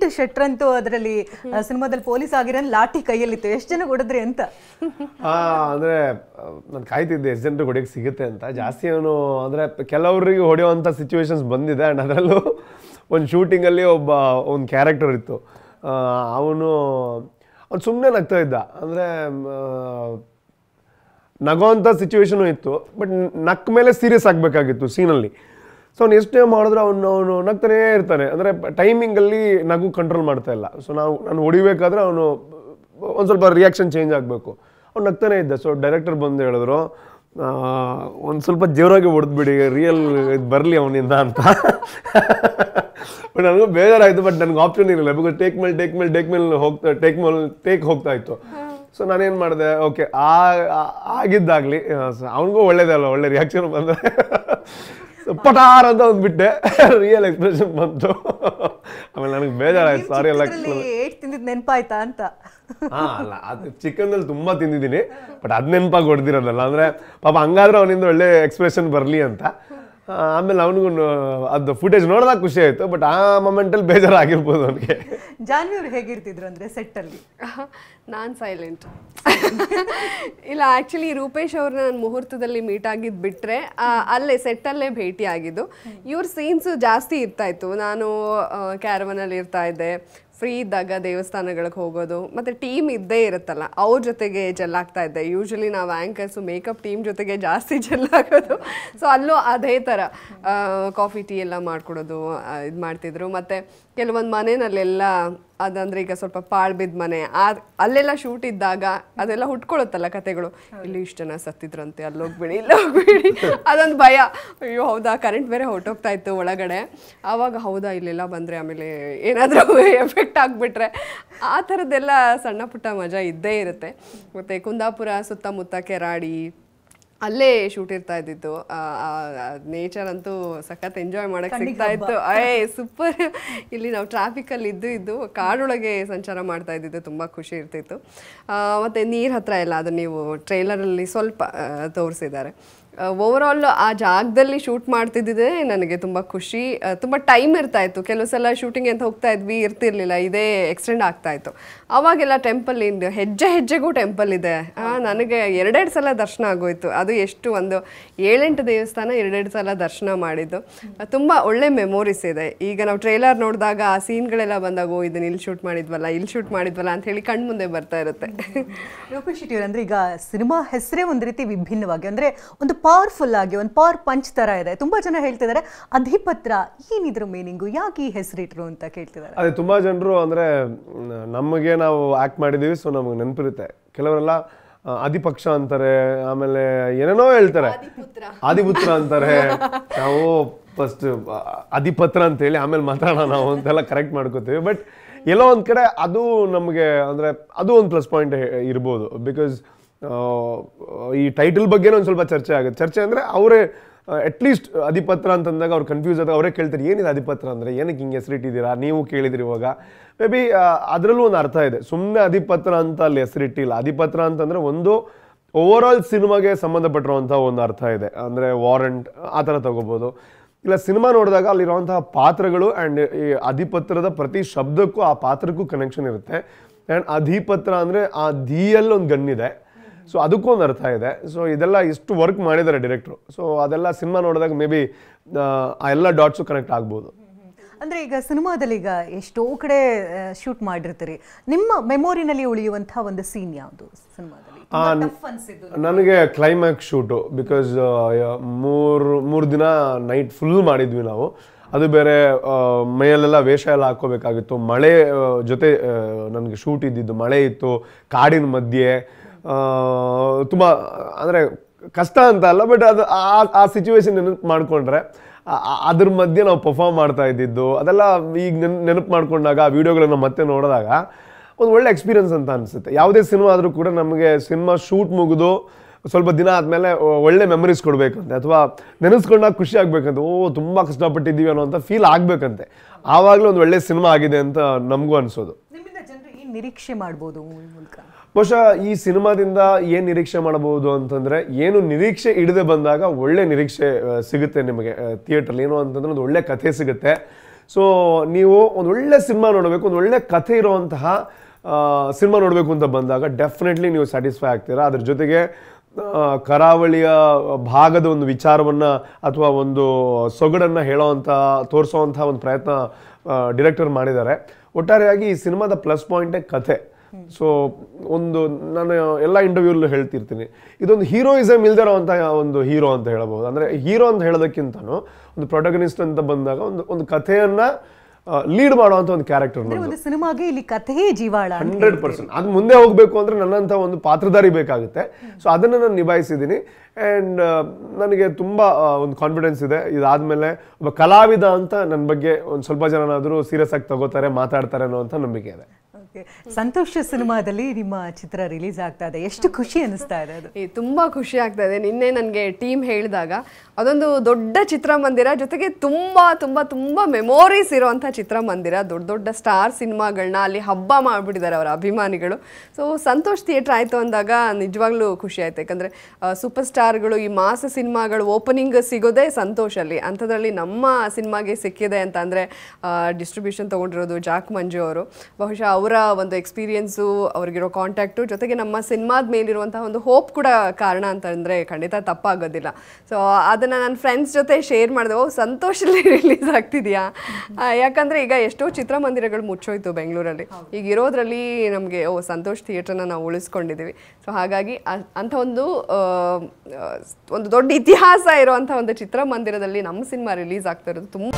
ಕಿರೀಟ್ ಶೆಟ್ರ್ ಅಂತೂ ಅದರಲ್ಲಿ ಸಿನಿಮಾದಲ್ಲಿ ಪೊಲೀಸ್ ಆಗಿರೋ ಲಾಠಿ ಕೈಯಲ್ಲಿತ್ತು, ಎಷ್ಟು ಜನ ಹೊಡೆದ್ರಿ ಅಂತ? ಅಂದ್ರೆ ನಾನು ಕಾಯ್ತಿದ್ದೆ ಎಷ್ಟು ಜನರಿಗೆ ಹೊಡೆಯಕ್ಕೆ ಸಿಗುತ್ತೆ ಅಂತ. ಜಾಸ್ತಿ ಅವನು ಅಂದ್ರೆ ಕೆಲವರಿಗೆ ಹೊಡೆಯುವಂಥ ಸಿಚುವೇಶನ್ಸ್ ಬಂದಿದೆ. ಆ್ಯಂಡ್ ಅದರಲ್ಲೂ ಒಂದು ಶೂಟಿಂಗಲ್ಲಿ ಒಂದು ಕ್ಯಾರೆಕ್ಟರ್ ಇತ್ತು, ಅವನು ಸುಮ್ಮನೆ ನಗ್ತಾ ಇದ್ದ. ಅಂದರೆ ನಗೋವಂಥ ಸಿಚುವೇಶನು ಇತ್ತು, ಬಟ್ ನಕ್ಕ ಮೇಲೆ ಸೀರಿಯಸ್ ಆಗಬೇಕಾಗಿತ್ತು ಸೀನಲ್ಲಿ. ಸೊ ಅವ್ನು ಎಷ್ಟೇ ಮಾಡಿದ್ರೆ ಅವನು ನಗ್ತಾನೇ ಇರ್ತಾನೆ. ಅಂದರೆ ಟೈಮಿಂಗಲ್ಲಿ ನಗು ಕಂಟ್ರೋಲ್ ಮಾಡ್ತಾ ಇಲ್ಲ. ಸೊ ನಾನು ಹೊಡಿಬೇಕಾದ್ರೆ ಅವನು ಒಂದು ಸ್ವಲ್ಪ ರಿಯಾಕ್ಷನ್ ಚೇಂಜ್ ಆಗಬೇಕು, ಅವ್ನು ನಗ್ತಾನೆ ಇದ್ದ. ಸೊ ಡೈರೆಕ್ಟರ್ ಬಂದು ಹೇಳಿದ್ರು, ಒಂದು ಸ್ವಲ್ಪ ಜೋರಾಗಿ ಹೊಡೆದ್ಬಿಡಿ, ರಿಯಲ್ ಇದು ಬರಲಿ ಅವನಿಂದ ಅಂತ. ಬಟ್ ನನಗೂ ಬೇಜಾರಾಯಿತು, ಬಟ್ ನನಗೆ ಆಪ್ಷನ್ ಇರಲಿಲ್ಲ. ಬಿಕಾಸ್ ಟೇಕ್ ಹೋಗ್ತಾ ಇತ್ತು. ಸೊ ನಾನೇನು ಮಾಡಿದೆ, ಓಕೆ ಆಗಿದ್ದಾಗಲಿ, ಅವನಿಗೂ ಒಳ್ಳೇದೇ ಅಲ್ಲ, ಒಳ್ಳೆ ರಿಯಾಕ್ಷನ್ ಬಂದರೆ ಪಟಾರ್ ಅಂತ ಒಂದು ಬಿಟ್ಟೆ, ರಿಯಲ್ ಎಕ್ಸ್ಪ್ರೆಷನ್ ಬಂತು. ಆಮೇಲೆ ನನಗೆ ಬೇಜಾರಾಯ್ತು, ಸಾರಿ ಎಲ್ಲ ತಿಂದಿದ್ದು ನೆನಪಾಯ್ತಾ ಅಂತ. ಅಲ್ಲ, ಅದು ಚಿಕನ್ನಲ್ಲಿ ತುಂಬ ತಿಂದಿದ್ದೀನಿ, ಬಟ್ ಅದು ನೆನಪಾಗಿ ಹೊಡೆದಿರೋದಲ್ಲ. ಅಂದರೆ ಪಾಪ ಹಂಗಾದ್ರೆ ಅವನಿಂದ ಒಳ್ಳೆ ಎಕ್ಸ್ಪ್ರೆಷನ್ ಬರಲಿ ಅಂತ. ಆಮೇಲೆ ಅವನಿಗೂ ಅದು ಫುಟೇಜ್ ನೋಡಿದಾಗ ಖುಷಿ ಆಯಿತು, ಬಟ್ ಆ ಮೊಮೆಂಟಲ್ಲಿ ಬೇಜಾರಾಗಿರ್ಬೋದು ಅವನಿಗೆ. ಜಾನ್ವಿ ಅವ್ರು ಹೇಗಿರ್ತಿದ್ರು ಅಂದರೆ ಸೆಟ್ಟಲ್ಲಿ? ನಾನು ಸೈಲೆಂಟ್. ಇಲ್ಲ, ಆ್ಯಕ್ಚುಲಿ ರೂಪೇಶ್ ಅವ್ರನ್ನ ನಾನು ಮುಹೂರ್ತದಲ್ಲಿ ಮೀಟ್ ಆಗಿದ್ದು ಬಿಟ್ಟರೆ ಅಲ್ಲೇ ಸೆಟ್ಟಲ್ಲೇ ಭೇಟಿ ಆಗಿದ್ದು. ಇವ್ರ ಸೀನ್ಸು ಜಾಸ್ತಿ ಇರ್ತಾಯಿತ್ತು. ನಾನು ಕ್ಯಾರವನಲ್ಲಿ ಇರ್ತಾ ಇದ್ದೆ, ಫ್ರೀ ಇದ್ದಾಗ ದೇವಸ್ಥಾನಗಳಿಗೆ ಹೋಗೋದು, ಮತ್ತು ಟೀಮ್ ಇದ್ದೇ ಇರುತ್ತಲ್ಲ, ಅವ್ರ ಜೊತೆಗೆ ಜೆಲ್ಲಾಗ್ತಾ ಇದ್ದೆ. ಯೂಶ್ವಲಿ ನಾವು ಆ್ಯಂಕರ್ಸು ಮೇಕಪ್ ಟೀಮ್ ಜೊತೆಗೆ ಜಾಸ್ತಿ ಜೆಲ್ಲಾಗೋದು. ಸೊ ಅಲ್ಲೂ ಅದೇ ಥರ ಕಾಫಿ ಟೀ ಎಲ್ಲ ಮಾಡಿಕೊಡೋದು ಇದು ಮಾಡ್ತಿದ್ರು. ಮತ್ತು ಕೆಲವೊಂದು ಮನೆಯಲ್ಲೆಲ್ಲ ಅದಂದರೆ ಈಗ ಸ್ವಲ್ಪ ಪಾಳು ಬಿದ್ದ ಮನೆ, ಅಲ್ಲೆಲ್ಲ ಶೂಟ್ ಇದ್ದಾಗ ಅದೆಲ್ಲ ಹುಟ್ಕೊಳುತ್ತಲ್ಲ ಕತೆಗಳು, ಇಲ್ಲಿ ಇಷ್ಟು ಜನ ಸತ್ತಿದ್ರಂತೆ, ಅಲ್ಲಿ ಹೋಗ್ಬೇಡಿ ಇಲ್ಲಿ ಹೋಗ್ಬೇಡಿ, ಅದೊಂದು ಭಯ. ಅಯ್ಯೋ ಹೌದಾ, ಕರೆಂಟ್ ಬೇರೆ ಹೊರಟೋಗ್ತಾ ಇತ್ತು ಒಳಗಡೆ, ಆವಾಗ ಹೌದಾ ಇಲ್ಲೆಲ್ಲ ಬಂದರೆ ಆಮೇಲೆ ಏನಾದರೂ ಎಫೆಕ್ಟ್ ಆಗಿಬಿಟ್ರೆ, ಆ ಥರದ್ದೆಲ್ಲ ಸಣ್ಣ ಪುಟ್ಟ ಮಜಾ ಇದ್ದೇ ಇರುತ್ತೆ. ಮತ್ತು ಕುಂದಾಪುರ ಸುತ್ತಮುತ್ತ ಕೆರಾಡಿ ಅಲ್ಲೇ ಶೂಟ್ ಇರ್ತಾ ಇದ್ದಿತ್ತು. ನೇಚರ್ ಅಂತೂ ಸಖತ್ ಎಂಜಾಯ್ ಮಾಡೋಕ್ಕೆ ಸಿಗ್ತಾ ಇತ್ತು. ಸೂಪರ್. ಇಲ್ಲಿ ನಾವು ಟ್ರಾಫಿಕಲ್ಲಿ ಇದ್ದು ಕಾಡೊಳಗೆ ಸಂಚಾರ ಮಾಡ್ತಾ ಇದ್ದಿದ್ದು ತುಂಬ ಖುಷಿ ಇರ್ತಿತ್ತು. ಮತ್ತು ನೀರು ಹತ್ರ ಎಲ್ಲ ಅದು ನೀವು ಟ್ರೈಲರಲ್ಲಿ ಸ್ವಲ್ಪ ತೋರಿಸಿದ್ದಾರೆ. ಓವರಾಲ್ ಆ ಜಾಗದಲ್ಲಿ ಶೂಟ್ ಮಾಡ್ತಿದ್ದಿದ್ದೇ ನನಗೆ ತುಂಬ ಖುಷಿ. ತುಂಬ ಟೈಮ್ ಇರ್ತಾಯಿತ್ತು. ಕೆಲವು ಸಲ ಶೂಟಿಂಗ್ ಅಂತ ಹೋಗ್ತಾ ಇದ್ವಿ, ಇರ್ತಿರ್ಲಿಲ್ಲ, ಇದೇ ಎಕ್ಸ್ಟೆಂಡ್ ಆಗ್ತಾಯಿತ್ತು. ಆವಾಗೆಲ್ಲ ಟೆಂಪಲ್ ಹೆಜ್ಜೆಗೂ ಟೆಂಪಲ್ ಇದೆ. ನನಗೆ 2 ಸಲ ದರ್ಶನ ಆಗೋಯ್ತು. ಅದು ಎಷ್ಟು ಒಂದು 7-8 ದೇವಸ್ಥಾನ 2 ಸಲ ದರ್ಶನ ಮಾಡಿದ್ದು. ತುಂಬ ಒಳ್ಳೆ ಮೆಮೊರೀಸ್ ಇದೆ. ಈಗ ನಾವು ಟ್ರೇಲರ್ ನೋಡಿದಾಗ ಆ ಸೀನ್ಗಳೆಲ್ಲ ಬಂದಾಗ ಇದನ್ನ ಇಲ್ಲಿ ಶೂಟ್ ಮಾಡಿದ್ವಲ್ಲ ಅಂತ ಹೇಳಿ ಕಣ್ಣು ಮುಂದೆ ಬರ್ತಾ ಇರುತ್ತೆ. ರೂಪೇಶ್ ಶೆಟ್ಟಿ ಅವರು, ಅಂದರೆ ಈಗ ಸಿನಿಮಾ ಹೆಸರೇ ಒಂದು ರೀತಿ ವಿಭಿನ್ನವಾಗಿ, ಅಂದರೆ ಒಂದು ಪವರ್ಫುಲ್ ಆಗಿ ಒಂದು ಪವರ್ ಪಂಚ್ ತರ ಇದೆ. ತುಂಬಾ ಜನ ಹೇಳ್ತಿದ್ದಾರೆ ಅಧಿಪತ್ರ, ಏನಿದ್ರು ಮೀನಿಂಗು, ಯಾಕೆ ಈ ಹೆಸರಿಟ್ರು ಅಂತ ಕೇಳ್ತಿದ್ದಾರೆ. ಅದೇ ತುಂಬಾ ಜನರು ಅಂದ್ರೆ ನಮಗೆ ನಾವು ಆಕ್ಟ್ ಮಾಡಿದೀವಿ, ಸೊ ನಮಗೆ ನೆನಪಿರುತ್ತೆ. ಕೆಲವರೆಲ್ಲ ಅಧಿಪಕ್ಷ ಅಂತಾರೆ, ಆಮೇಲೆ ಏನೇನೋ ಹೇಳ್ತಾರೆ, ಆದಿಪುತ್ರ ಅಂತಾರೆ. ನಾವು ಫಸ್ಟ್ ಅಧಿಪತ್ರ ಅಂತೇಳಿ ಆಮೇಲೆ ಮಾತಾಡೋಣ ನಾವು ಅಂತೆಲ್ಲ ಕರೆಕ್ಟ್ ಮಾಡ್ಕೋತೀವಿ. ಬಟ್ ಎಲ್ಲೋ ಒಂದು ಕಡೆ ಅದು ನಮಗೆ ಅಂದರೆ ಅದು ಒಂದು ಪ್ಲಸ್ ಪಾಯಿಂಟ್ ಇರ್ಬೋದು. ಬಿಕಾಸ್ ಈ ಟೈಟಲ್ ಬಗ್ಗೆನೂ ಒಂದು ಸ್ವಲ್ಪ ಚರ್ಚೆ ಆಗುತ್ತೆ. ಚರ್ಚೆ ಅಂದರೆ ಅವರೇ ಅಟ್ಲೀಸ್ಟ್ ಅಧಿಪತ್ರ ಅಂತಂದಾಗ ಅವ್ರು ಕನ್ಫ್ಯೂಸ್ ಆದಾಗ ಅವರೇ ಕೇಳ್ತಾರೆ, ಏನಿದೆ ಅಧಿಪತ್ರ ಅಂದರೆ, ಏನಕ್ಕೆ ಹಿಂಗೆ ಹೆಸರಿಟ್ಟಿದ್ದೀರಾ, ನೀವು ಕೇಳಿದಿರಿ ಇವಾಗ. ಮೇ ಬಿ ಅದರಲ್ಲೂ ಒಂದು ಅರ್ಥ ಇದೆ. ಸುಮ್ಮನೆ ಅಧಿಪತ್ರ ಅಂತ ಅಲ್ಲಿ ಹೆಸರಿಟ್ಟಿಲ್ಲ. ಅಧಿಪತ್ರ ಅಂತಂದರೆ ಒಂದು ಓವರ್ ಆಲ್ ಸಿನಿಮಾಗೆ ಸಂಬಂಧಪಟ್ಟಿರುವಂಥ ಒಂದು ಅರ್ಥ ಇದೆ. ಅಂದರೆ ವಾರಂಟ್ ಆ ಥರ ತಗೋಬೋದು. ಇಲ್ಲ, ಸಿನಿಮಾ ನೋಡಿದಾಗ ಅಲ್ಲಿರುವಂತಹ ಪಾತ್ರಗಳು ಆ್ಯಂಡ್ ಈ ಅಧಿಪತ್ರದ ಪ್ರತಿ ಶಬ್ದಕ್ಕೂ ಆ ಪಾತ್ರಕ್ಕೂ ಕನೆಕ್ಷನ್ ಇರುತ್ತೆ. ಆ್ಯಂಡ್ ಅಧಿಪತ್ರ ಅಂದರೆ ಆ ಧಿಯಲ್ಲಿ ಒಂದು ಗಣ್ಣಿದೆ, ಸೊ ಅದಕ್ಕೂ ಒಂದು ಅರ್ಥ ಇದೆ. ಸೊ ಇದೆಲ್ಲ ಇಷ್ಟು ವರ್ಕ್ ಮಾಡಿದ್ದಾರೆ ಡೈರೆಕ್ಟ್ರು. ಸೊ ಅದೆಲ್ಲ ಸಿನಿಮಾ ನೋಡಿದಾಗ ಮೇ ಬಿ ಆ ಎಲ್ಲ ಡಾಟ್ಸು ಕನೆಕ್ಟ್ ಆಗ್ಬೋದು. ಅಂದರೆ ಈಗ ಸಿನಿಮಾದಲ್ಲಿ ಈಗ ಎಷ್ಟೋ ಕಡೆ ಶೂಟ್ ಮಾಡಿರ್ತೀರಿ, ನಿಮ್ಮ ಮೆಮೊರಿನಲ್ಲಿ ಉಳಿಯುವಂಥ ಒಂದು ಸೀನ್ ಯಾವುದು ಸಿನಿಮಾದಲ್ಲಿ? ನನಗೆ ಕ್ಲೈಮ್ಯಾಕ್ಸ್ ಶೂಟು. ಬಿಕಾಸ್ ಮೂರು ದಿನ ನೈಟ್ ಫುಲ್ ಮಾಡಿದ್ವಿ ನಾವು. ಅದು ಬೇರೆ ಮೈಯಲ್ಲೆಲ್ಲ ವೇಷ ಎಲ್ಲ ಹಾಕೋಬೇಕಾಗಿತ್ತು. ಮಳೆ ಜೊತೆ ನನಗೆ ಶೂಟ್ ಇದ್ದಿದ್ದು, ಮಳೆ ಇತ್ತು, ಕಾಡಿನ ಮಧ್ಯೆ. ತುಂಬ ಅಂದರೆ ಕಷ್ಟ ಅಂತ ಅಲ್ಲ, ಬಟ್ ಅದು ಆ ಸಿಚುವೇಶನ್ ನೆನಪು ಮಾಡಿಕೊಂಡ್ರೆ ಅದ್ರ ಮಧ್ಯೆ ನಾವು ಪರ್ಫಾರ್ಮ್ ಮಾಡ್ತಾ ಇದ್ದಿದ್ದು ಅದೆಲ್ಲ ಈಗ ನೆನಪು ಮಾಡ್ಕೊಂಡಾಗ ಆ ವಿಡಿಯೋಗಳನ್ನು ಮತ್ತೆ ನೋಡಿದಾಗ ಒಂದು ಒಳ್ಳೆ ಎಕ್ಸ್ಪೀರಿಯನ್ಸ್ ಅಂತ ಅನಿಸುತ್ತೆ. ಯಾವುದೇ ಸಿನಿಮಾ ಆದರೂ ಕೂಡ ನಮಗೆ ಸಿನಿಮಾ ಶೂಟ್ ಮುಗಿದು ಸ್ವಲ್ಪ ದಿನ ಆದಮೇಲೆ ಒಳ್ಳೆ ಮೆಮರೀಸ್ ಕೊಡಬೇಕಂತೆ, ಅಥವಾ ನೆನೆಸ್ಕೊಂಡಾಗ ಖುಷಿ ಆಗಬೇಕಂತೆ, ತುಂಬ ಕಷ್ಟಪಟ್ಟಿದ್ದೀವಿ ಅನ್ನೋಂಥ ಫೀಲ್ ಆಗಬೇಕಂತೆ. ಆವಾಗಲೇ ಒಂದು ಒಳ್ಳೆ ಸಿನಿಮಾ ಆಗಿದೆ ಅಂತ ನಮಗೂ ಅನಿಸೋದು. ನಿಮ್ಮಿಂದ ಜನರು ಏನು ನಿರೀಕ್ಷೆ ಮಾಡ್ಬೋದು ಮೂವಿ ಮೂಲಕ? ಬಹುಶಃ ಈ ಸಿನಿಮಾದಿಂದ ಏನು ನಿರೀಕ್ಷೆ ಮಾಡಬಹುದು ಅಂತಂದರೆ, ಏನು ನಿರೀಕ್ಷೆ ಇಡದೆ ಬಂದಾಗ ಒಳ್ಳೆ ನಿರೀಕ್ಷೆ ಸಿಗುತ್ತೆ ನಿಮಗೆ ಥಿಯೇಟ್ರಲ್ಲಿ. ಏನು ಅಂತಂದರೆ ಒಂದು ಒಳ್ಳೆ ಕಥೆ ಸಿಗುತ್ತೆ. ಸೊ ನೀವು ಒಂದು ಒಳ್ಳೆ ಸಿನಿಮಾ ನೋಡಬೇಕು, ಒಂದು ಒಳ್ಳೆ ಕಥೆ ಇರುವಂತಹ ಸಿನಿಮಾ ನೋಡಬೇಕು ಅಂತ ಬಂದಾಗ ಡೆಫಿನೆಟ್ಲಿ ನೀವು ಸ್ಯಾಟಿಸ್ಫೈ ಆಗ್ತೀರಾ. ಅದ್ರ ಜೊತೆಗೆ ಕರಾವಳಿಯ ಭಾಗದ ಒಂದು ವಿಚಾರವನ್ನು ಅಥವಾ ಒಂದು ಸೊಗಡನ್ನು ತೋರಿಸೋವಂಥ ಒಂದು ಪ್ರಯತ್ನ ಡಿರೆಕ್ಟರ್ ಮಾಡಿದ್ದಾರೆ. ಒಟ್ಟಾರೆಯಾಗಿ ಈ ಸಿನಿಮಾದ ಪ್ಲಸ್ ಪಾಯಿಂಟೇ ಕಥೆ. ಸೊ ನಾನು ಎಲ್ಲ ಇಂಟರ್ವ್ಯೂಲ್ಲೂ ಹೇಳ್ತಿರ್ತೀನಿ, ಇದೊಂದು ಹೀರೋಯಿಸಮ್ ಇಲ್ದಿರೋ ಅಂತ ಒಂದು ಹೀರೋ ಅಂತ ಹೇಳ್ಬೋದು. ಅಂದರೆ ಹೀರೋ ಅಂತ ಹೇಳೋದಕ್ಕಿಂತನೂ ಒಂದು ಪ್ರೊಟಗನಿಸ್ಟ್ ಅಂತ ಬಂದಾಗ ಒಂದು ಕಥೆಯನ್ನು ಲೀಡ್ ಮಾಡುವಂಥ ಒಂದು ಕ್ಯಾರೆಕ್ಟರ್. ಒಂದು ಸಿನಿಮಾಗೆ ಇಲ್ಲಿ ಕಥೆಯೇ ಜೀವಾಳ 100%. ಅದು ಮುಂದೆ ಹೋಗಬೇಕು ಅಂದರೆ ನನ್ನಂಥ ಒಂದು ಪಾತ್ರಧಾರಿ ಬೇಕಾಗುತ್ತೆ. ಸೊ ಅದನ್ನು ನಾನು ನಿಭಾಯಿಸಿದ್ದೀನಿ. ಆ್ಯಂಡ್ ನನಗೆ ತುಂಬ ಒಂದು ಕಾನ್ಫಿಡೆನ್ಸ್ ಇದೆ, ಇದಾದಮೇಲೆ ಒಬ್ಬ ಕಲಾವಿದ ಅಂತ ನನ್ನ ಬಗ್ಗೆ ಒಂದು ಸ್ವಲ್ಪ ಜನನಾದರೂ ಸೀರಿಯಸ್ ಆಗಿ ತಗೋತಾರೆ, ಮಾತಾಡ್ತಾರೆ ಅನ್ನೋಂಥ ನಂಬಿಕೆ ಇದೆ. ಸಂತೋಷ ಸಿನಿಮಾದಲ್ಲಿ ನಿಮ್ಮ ಚಿತ್ರ ರಿಲೀಸ್ ಆಗ್ತಾ ಇದೆ, ಎಷ್ಟು ಖುಷಿ ಅನಿಸ್ತಾ ಇದೆ? ಅದು ತುಂಬಾ ಖುಷಿ ಆಗ್ತಾ ಇದೆ. ನಿನ್ನೆ ನನಗೆ ಟೀಮ್ ಹೇಳಿದಾಗ ಅದೊಂದು ದೊಡ್ಡ ಚಿತ್ರಮಂದಿರ, ಜೊತೆಗೆ ತುಂಬಾ ತುಂಬಾ ತುಂಬಾ ಮೆಮೊರೀಸ್ ಇರುವಂಥ ಚಿತ್ರಮಂದಿರ, ದೊಡ್ಡ ದೊಡ್ಡ ಸ್ಟಾರ್ ಸಿನಿಮಾಗಳನ್ನ ಅಲ್ಲಿ ಹಬ್ಬ ಮಾಡಿಬಿಟ್ಟಿದ್ದಾರೆ ಅವರ ಅಭಿಮಾನಿಗಳು. ಸೊ ಸಂತೋಷ್ ಥಿಯೇಟ್ರ್ ಆಯಿತು ಅಂದಾಗ ನಿಜವಾಗ್ಲೂ ಖುಷಿ ಆಯ್ತು. ಯಾಕಂದರೆ ಸೂಪರ್ ಸ್ಟಾರ್ಗಳು, ಈ ಮಾಸ ಸಿನಿಮಾಗಳು ಓಪನಿಂಗ್ ಸಿಗೋದೇ ಸಂತೋಷಲ್ಲಿ. ಅಂಥದ್ರಲ್ಲಿ ನಮ್ಮ ಸಿನಿಮಾಗೆ ಸಿಕ್ಕಿದೆ ಅಂತ ಅಂದರೆ ಡಿಸ್ಟ್ರಿಬ್ಯೂಷನ್ ತೊಗೊಂಡಿರೋದು ಜಾಕ್ ಮಂಜು ಅವರು. ಬಹುಶಃ ಅವರ ಒಂದು ಎಕ್ಸ್ಪೀರಿಯನ್ಸು, ಅವ್ರಿಗಿರೋ ಕಾಂಟ್ಯಾಕ್ಟು, ಜೊತೆಗೆ ನಮ್ಮ ಸಿನಿಮಾದ ಮೇಲಿರುವಂಥ ಒಂದು ಹೋಪ್ ಕೂಡ ಕಾರಣ ಅಂತಂದರೆ ಖಂಡಿತ ತಪ್ಪಾಗೋದಿಲ್ಲ. ಸೊ ಅದನ್ನು ನನ್ನ ಫ್ರೆಂಡ್ಸ್ ಜೊತೆ ಶೇರ್ ಮಾಡಿದೆ, ಸಂತೋಷಲ್ಲಿ ರಿಲೀಸ್ ಆಗ್ತಿದೆಯಾ, ಯಾಕಂದರೆ ಈಗ ಎಷ್ಟೋ ಚಿತ್ರಮಂದಿರಗಳು ಮುಚ್ಚೋಯ್ತು ಬೆಂಗಳೂರಲ್ಲಿ. ಈಗ ಇರೋದ್ರಲ್ಲಿ ನಮಗೆ ಸಂತೋಷ್ ಥಿಯೇಟ್ರನ್ನ ನಾವು ಉಳಿಸ್ಕೊಂಡಿದ್ದೀವಿ. ಸೊ ಹಾಗಾಗಿ ಅಂಥ ಒಂದು ದೊಡ್ಡ ಇತಿಹಾಸ ಇರುವಂಥ ಒಂದು ಚಿತ್ರಮಂದಿರದಲ್ಲಿ ನಮ್ಮ ಸಿನಿಮಾ ರಿಲೀಸ್ ಆಗ್ತಾ ಇರೋದು ತುಂಬ